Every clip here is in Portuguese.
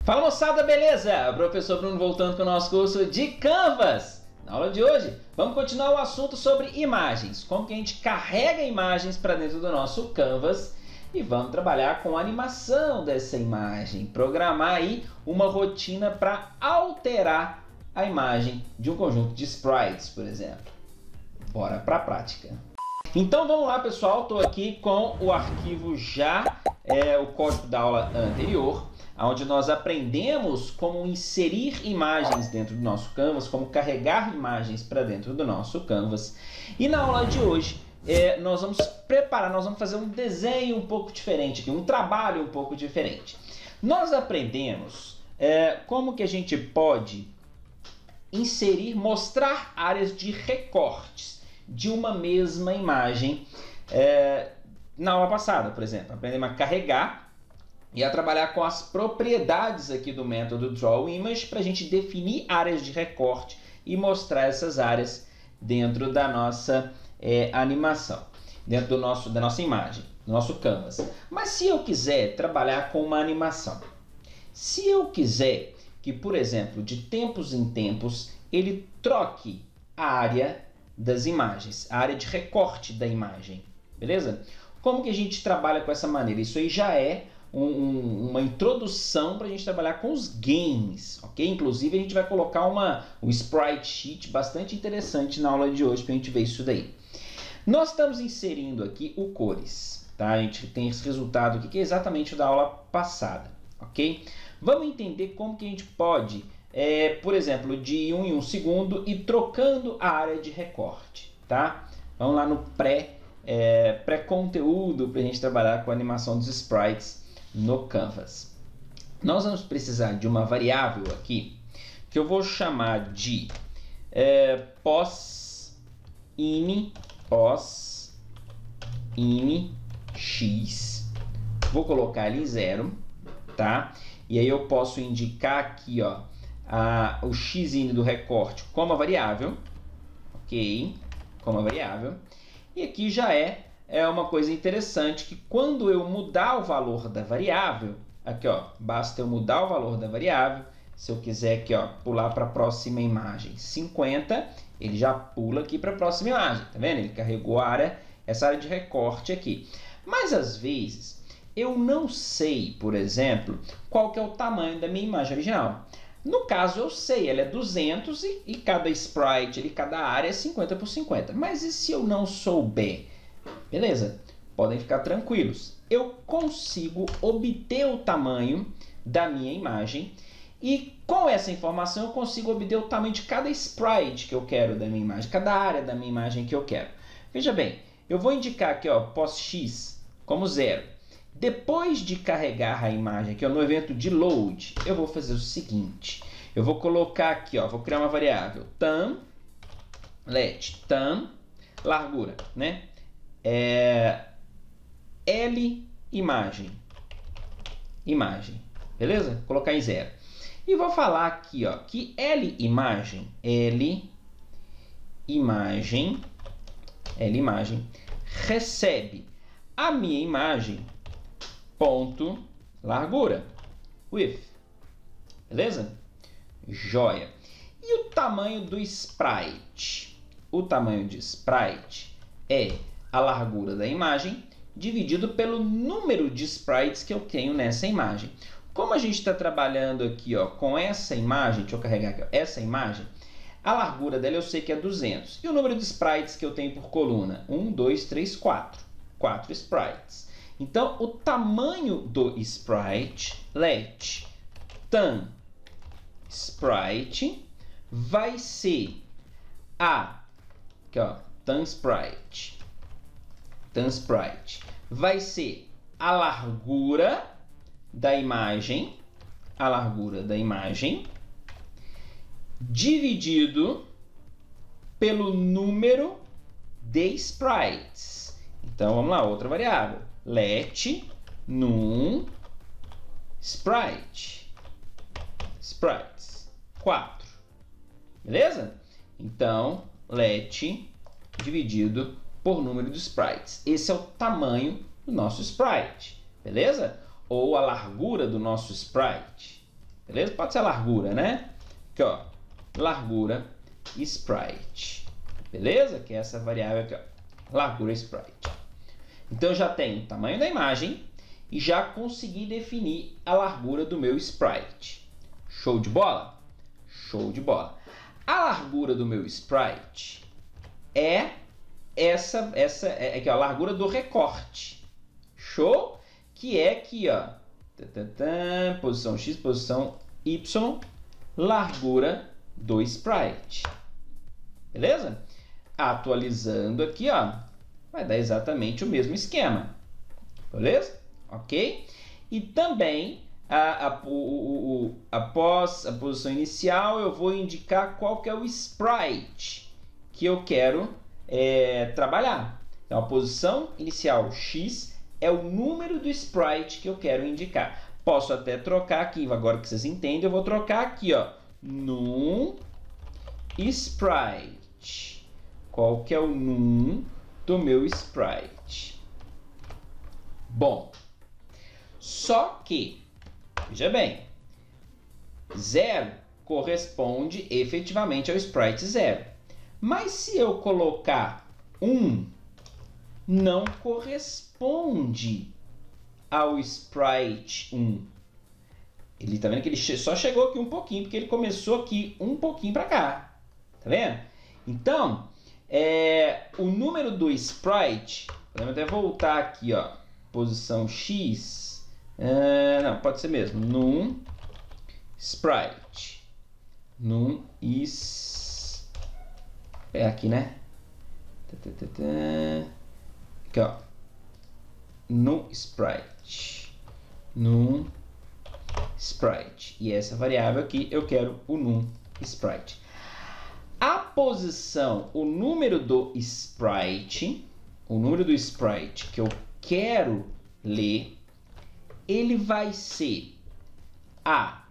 Fala moçada, beleza? Professor Bruno voltando com o nosso curso de Canvas. Na aula de hoje, vamos continuar o assunto sobre imagens. Como que a gente carrega imagens para dentro do nosso Canvas e vamos trabalhar com a animação dessa imagem. Programar aí uma rotina para alterar a imagem de um conjunto de sprites, por exemplo. Bora para a prática. Então vamos lá, pessoal. Estou aqui com o arquivo já, o código da aula anterior, onde nós aprendemos como inserir imagens dentro do nosso Canvas, como carregar imagens para dentro do nosso Canvas. E na aula de hoje, nós vamos preparar, nós vamos fazer um desenho um pouco diferente aqui, um trabalho um pouco diferente. Nós aprendemos como que a gente pode inserir, mostrar áreas de recortes de uma mesma imagem. Na aula passada, por exemplo, aprendemos a carregar e a trabalhar com as propriedades aqui do método drawImage para a gente definir áreas de recorte e mostrar essas áreas dentro da nossa animação, dentro da nossa imagem, do nosso Canvas. Mas se eu quiser trabalhar com uma animação, se eu quiser que, por exemplo, de tempos em tempos, ele troque a área das imagens, a área de recorte da imagem, beleza? Como que a gente trabalha com essa maneira? Isso aí já é uma introdução para a gente trabalhar com os games, ok? Inclusive a gente vai colocar um sprite sheet bastante interessante na aula de hoje para a gente ver isso daí. Nós estamos inserindo aqui o cores, tá? A gente tem esse resultado aqui que é exatamente o da aula passada, ok? Vamos entender como que a gente pode, por exemplo, de 1 em 1 segundo ir trocando a área de recorte, tá? Vamos lá no pré-conteúdo para a gente trabalhar com a animação dos sprites no Canvas. Nós vamos precisar de uma variável aqui que eu vou chamar de pos_in x. Vou colocar ali 0, tá? E aí eu posso indicar aqui, ó, o xin do recorte como a variável, ok? Como a variável. E aqui já é uma coisa interessante que quando eu mudar o valor da variável, aqui ó, basta eu mudar o valor da variável, se eu quiser aqui ó, pular para a próxima imagem 50, ele já pula aqui para a próxima imagem, tá vendo? Ele carregou essa área de recorte aqui. Mas às vezes eu não sei, por exemplo, qual que é o tamanho da minha imagem original. No caso eu sei, ela é 200 e cada sprite, cada área é 50 por 50. Mas e se eu não souber? Beleza, podem ficar tranquilos. Eu consigo obter o tamanho da minha imagem e com essa informação eu consigo obter o tamanho de cada sprite que eu quero da minha imagem, cada área da minha imagem que eu quero. Veja bem, eu vou indicar aqui ó, pos_x como 0. Depois de carregar a imagem aqui ó, no evento de load, eu vou fazer o seguinte. Eu vou colocar aqui, ó, vou criar uma variável tam, largura, né? L imagem, beleza? Vou colocar em 0. E vou falar aqui, ó, que L imagem recebe a minha imagem ponto largura, width, beleza? Joia. E o tamanho do sprite? O tamanho de sprite é a largura da imagem dividido pelo número de sprites que eu tenho nessa imagem. Como a gente está trabalhando aqui ó, com essa imagem, deixa eu carregar aqui, ó, essa imagem, a largura dela eu sei que é 200. E o número de sprites que eu tenho por coluna? 1, 2, 3, 4. 4 sprites. Então, o tamanho do sprite, let tam sprite, vai ser aqui ó, tam sprite vai ser a largura da imagem, dividido pelo número de sprites. Então vamos lá, outra variável, let num sprites 4, beleza? Então let dividido por número de sprites. Esse é o tamanho do nosso sprite, beleza? Ou a largura do nosso sprite. beleza? Pode ser a largura, né? Aqui, ó, largura sprite, beleza? Que é essa variável aqui, ó, largura sprite. Então, eu já tenho o tamanho da imagem e já consegui definir a largura do meu sprite. Show de bola? Show de bola. A largura do meu sprite é essa aqui, ó, a largura do recorte. Show? Que é aqui, ó, posição X, posição Y, largura do sprite. Beleza? Atualizando aqui, ó, vai dar exatamente o mesmo esquema. Beleza? Ok? E também, após a posição inicial, eu vou indicar qual que é o sprite que eu quero trabalhar. Então, a posição inicial X é o número do sprite que eu quero indicar. Posso até trocar aqui, agora que vocês entendem, eu vou trocar aqui, ó, num sprite. Qual que é o num do meu sprite? Bom, só que, veja bem, 0 corresponde efetivamente ao sprite 0. Mas se eu colocar 1, não corresponde ao sprite 1. Ele tá vendo que ele só chegou aqui um pouquinho, porque ele começou aqui um pouquinho para cá. Tá vendo? Então, o número do sprite, podemos até voltar aqui, ó, posição X, não, pode ser mesmo, num sprite, aqui, né? Aqui, ó, num sprite, e essa variável aqui eu quero o num sprite. A posição, o número do sprite que eu quero ler, ele vai ser a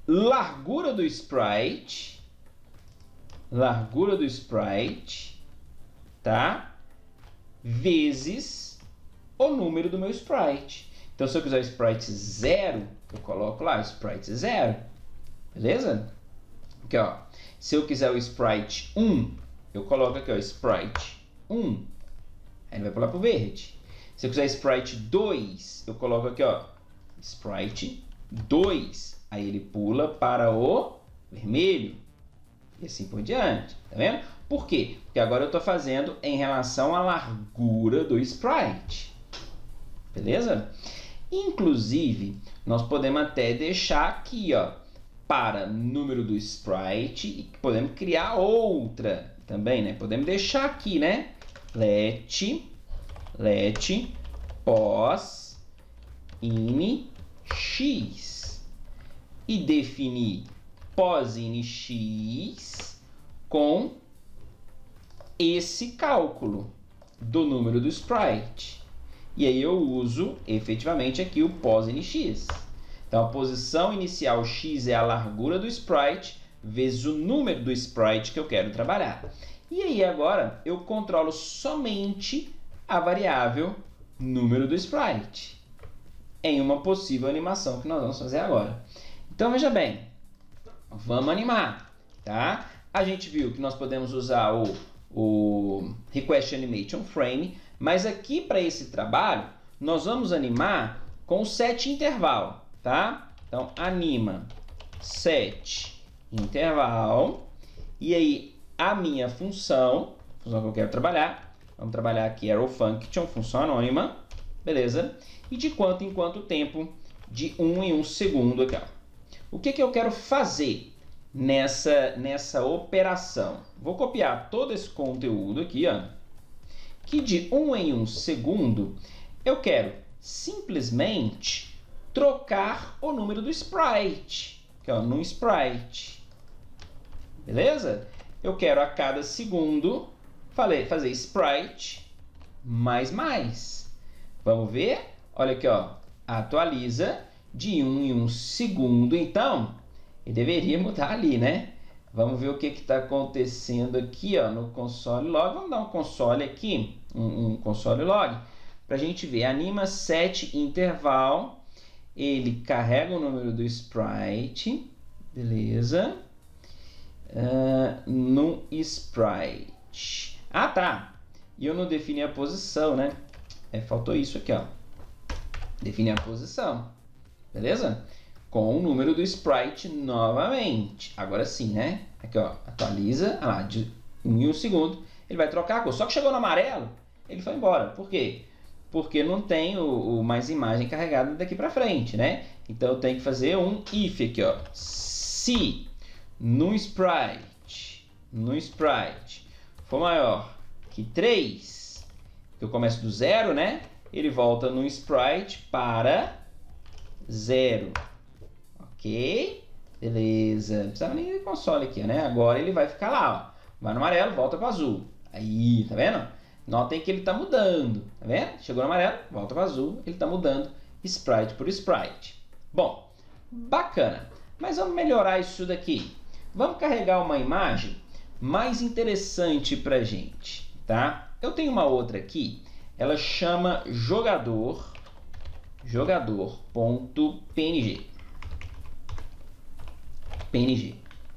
largura do sprite, tá? Vezes o número do meu sprite. Então, se eu quiser o sprite 0, eu coloco lá o sprite 0. Beleza? Aqui, ó. Se eu quiser o sprite 1, eu coloco aqui, ó, sprite 1. Aí ele vai pular pro verde. Se eu quiser sprite 2, eu coloco aqui, ó, sprite 2. Aí ele pula para o vermelho. E assim por diante. Tá vendo? Por quê? Porque agora eu estou fazendo em relação à largura do sprite. Beleza? Inclusive, nós podemos até deixar aqui, ó, para número do sprite, e podemos criar outra também, né? Podemos deixar aqui, né? Let pos in x e definir pos in x com esse cálculo do número do sprite. E aí eu uso efetivamente aqui o pos in x. Então a posição inicial x é a largura do sprite vezes o número do sprite que eu quero trabalhar. E aí agora eu controlo somente a variável número do sprite em uma possível animação que nós vamos fazer agora. Então veja bem, vamos animar, tá? A gente viu que nós podemos usar o Request Animation Frame, mas aqui para esse trabalho nós vamos animar com o set intervalo, tá? Então anima set interval, e aí a minha função que eu quero trabalhar, vamos trabalhar aqui arrow function, função anônima, beleza? E de quanto em quanto tempo? De 1 em 1 segundo aqui, ó. O que eu quero fazer nessa operação? Vou copiar todo esse conteúdo aqui, ó, que de 1 em 1 segundo eu quero simplesmente trocar o número do sprite, que é num sprite. Beleza? Eu quero a cada segundo fazer sprite mais. Vamos ver? Olha aqui, ó, atualiza de 1 em 1 segundo, então ele deveria mudar ali, né? Vamos ver o que está acontecendo aqui, ó, no console log. Vamos dar um console aqui, um console log, para a gente ver. Anima set interval ele carrega o número do sprite, beleza, no sprite. Ah, tá, e eu não defini a posição, né? Faltou isso aqui, ó, definir a posição, beleza? Com o número do sprite novamente. Agora sim, né? Aqui, ó, atualiza, lá, de 1 segundo, ele vai trocar a cor. Só que chegou no amarelo, ele foi embora. Por quê? Porque não tem mais imagem carregada daqui para frente, né? Então eu tenho que fazer um if aqui, ó. Se no sprite for maior que 3, que eu começo do 0, né? Ele volta no sprite para 0. Ok? Beleza. Não precisava nem de console aqui, né? Agora ele vai ficar lá, ó. Vai no amarelo, volta para azul. Aí, tá vendo? Notem que ele está mudando, tá vendo? Chegou no amarelo, volta para azul, ele está mudando sprite por sprite. Bom, bacana. Mas vamos melhorar isso daqui. Vamos carregar uma imagem mais interessante para a gente, tá? Eu tenho uma outra aqui, ela chama jogador.png,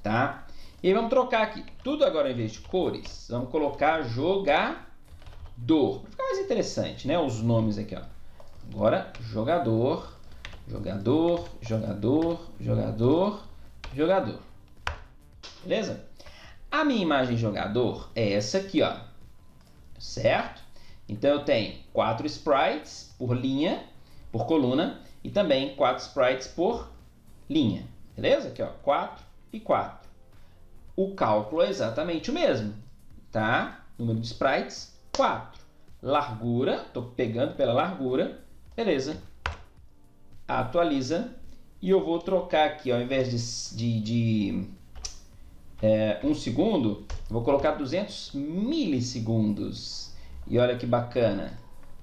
tá? E aí vamos trocar aqui, tudo agora em vez de cores, vamos colocar jogador, para ficar mais interessante, né? Os nomes aqui, ó. Agora, jogador. Beleza? A minha imagem jogador é essa aqui, ó. Certo? Então eu tenho 4 sprites por linha, por coluna, e também 4 sprites por linha. Beleza? Aqui, ó, 4 e 4. O cálculo é exatamente o mesmo, tá? Número de sprites, 4. Largura, estou pegando pela largura, beleza. Atualiza. E eu vou trocar aqui, ó, ao invés de 1 segundo, vou colocar 200 milissegundos. E olha que bacana.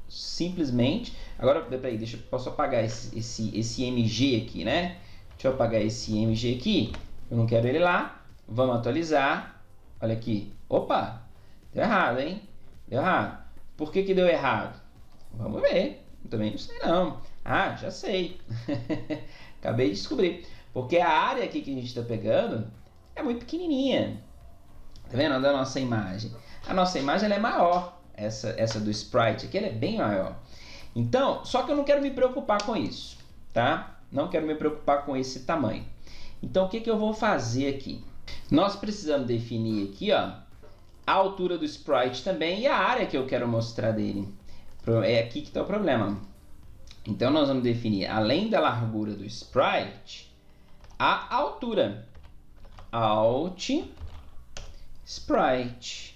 Simplesmente. Agora, peraí, posso apagar esse MG aqui, né? Deixa eu apagar esse MG aqui. Eu não quero ele lá. Vamos atualizar. Olha aqui. Opa! Deu errado, hein? Deu errado. Por que deu errado? Vamos ver. Eu também não sei não. Ah, já sei. Acabei de descobrir. Porque a área aqui que a gente está pegando é muito pequenininha. Tá vendo? Da nossa imagem. A nossa imagem ela é maior. Essa do sprite aqui ela é bem maior. Então, só que eu não quero me preocupar com isso, tá? Não quero me preocupar com esse tamanho. Então, o que eu vou fazer aqui? Nós precisamos definir aqui, ó, a altura do sprite também e a área que eu quero mostrar dele. É aqui que está o problema. Então, nós vamos definir, além da largura do sprite, a altura. Alt sprite.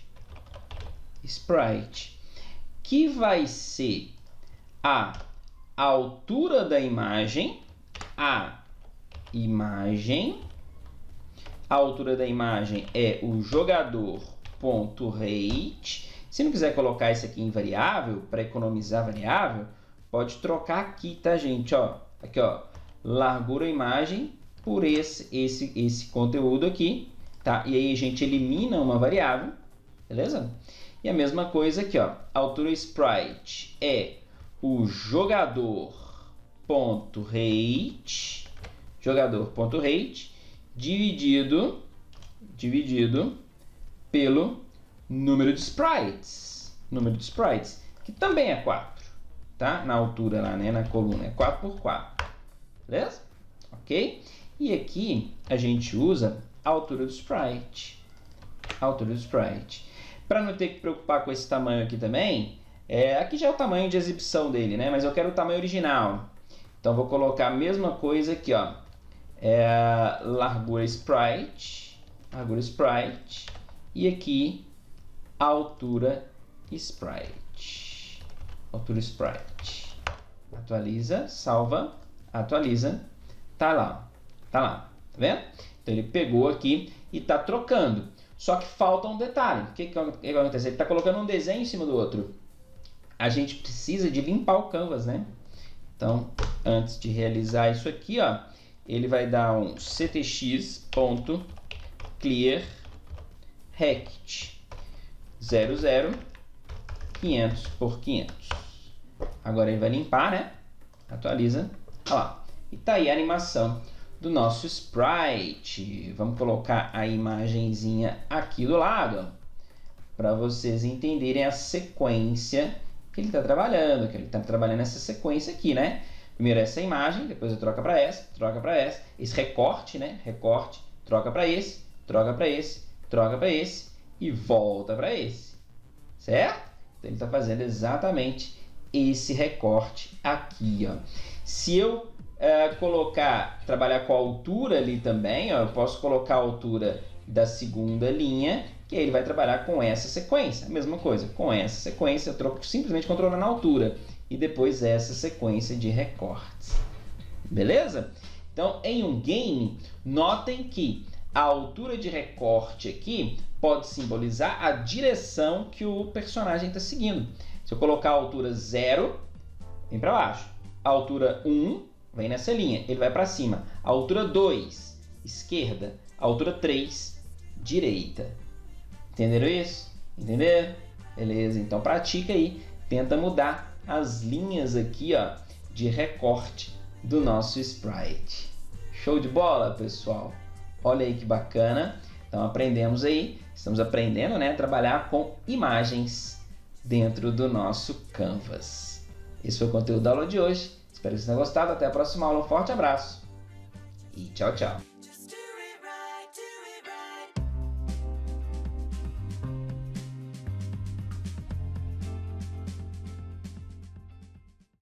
Que vai ser a altura da imagem, a altura da imagem é o jogador.height. Se não quiser colocar isso aqui em variável, para economizar variável, pode trocar aqui, tá, gente? Ó, aqui, ó, largura imagem por esse conteúdo aqui, tá? E aí a gente elimina uma variável, beleza? E a mesma coisa aqui, ó, altura sprite é o jogador.height dividido pelo número de sprites, que também é 4, tá? Na altura lá, né, na coluna, é 4 por 4, beleza? Ok? E aqui a gente usa a altura do sprite, Para não ter que preocupar com esse tamanho aqui também, aqui já é o tamanho de exibição dele, né? Mas eu quero o tamanho original. Então, vou colocar a mesma coisa aqui, ó. Largura sprite. E aqui, altura sprite. Atualiza, salva, atualiza. Tá lá. Tá vendo? Então, ele pegou aqui e tá trocando. Só que falta um detalhe. O que vai acontecer? Ele está colocando um desenho em cima do outro. A gente precisa de limpar o canvas, né? Então, antes de realizar isso aqui, ó, ele vai dar um ctx.clear rect 00 500 por 500. Agora ele vai limpar, né? Atualiza. Olha lá. E tá aí a animação do nosso sprite. Vamos colocar a imagenzinha aqui do lado, para vocês entenderem a sequência que ele está trabalhando, que ele está trabalhando essa sequência aqui, né? Primeiro essa imagem, depois eu troca para essa, esse recorte, né? Recorte, troca para esse, troca para esse, troca para esse e volta para esse, certo? Então ele está fazendo exatamente esse recorte aqui, ó. Se eu trabalhar com a altura ali também, ó, eu posso colocar a altura da segunda linha, que aí ele vai trabalhar com essa sequência. A mesma coisa, com essa sequência, eu troco simplesmente controlando a altura e depois essa sequência de recortes. Beleza? Então, em um game, notem que a altura de recorte aqui pode simbolizar a direção que o personagem está seguindo. Se eu colocar a altura 0, vem para baixo. A altura 1, vem nessa linha, ele vai para cima. A altura 2, esquerda. A altura 3, direita. Entenderam isso? Entenderam? Beleza, então pratica aí. Tenta mudar as linhas aqui, ó, de recorte do nosso sprite. Show de bola, pessoal? Olha aí que bacana. Então aprendemos aí, estamos aprendendo, né, a trabalhar com imagens dentro do nosso Canvas. Esse foi o conteúdo da aula de hoje. Espero que vocês tenham gostado. Até a próxima aula. Um forte abraço e tchau, tchau.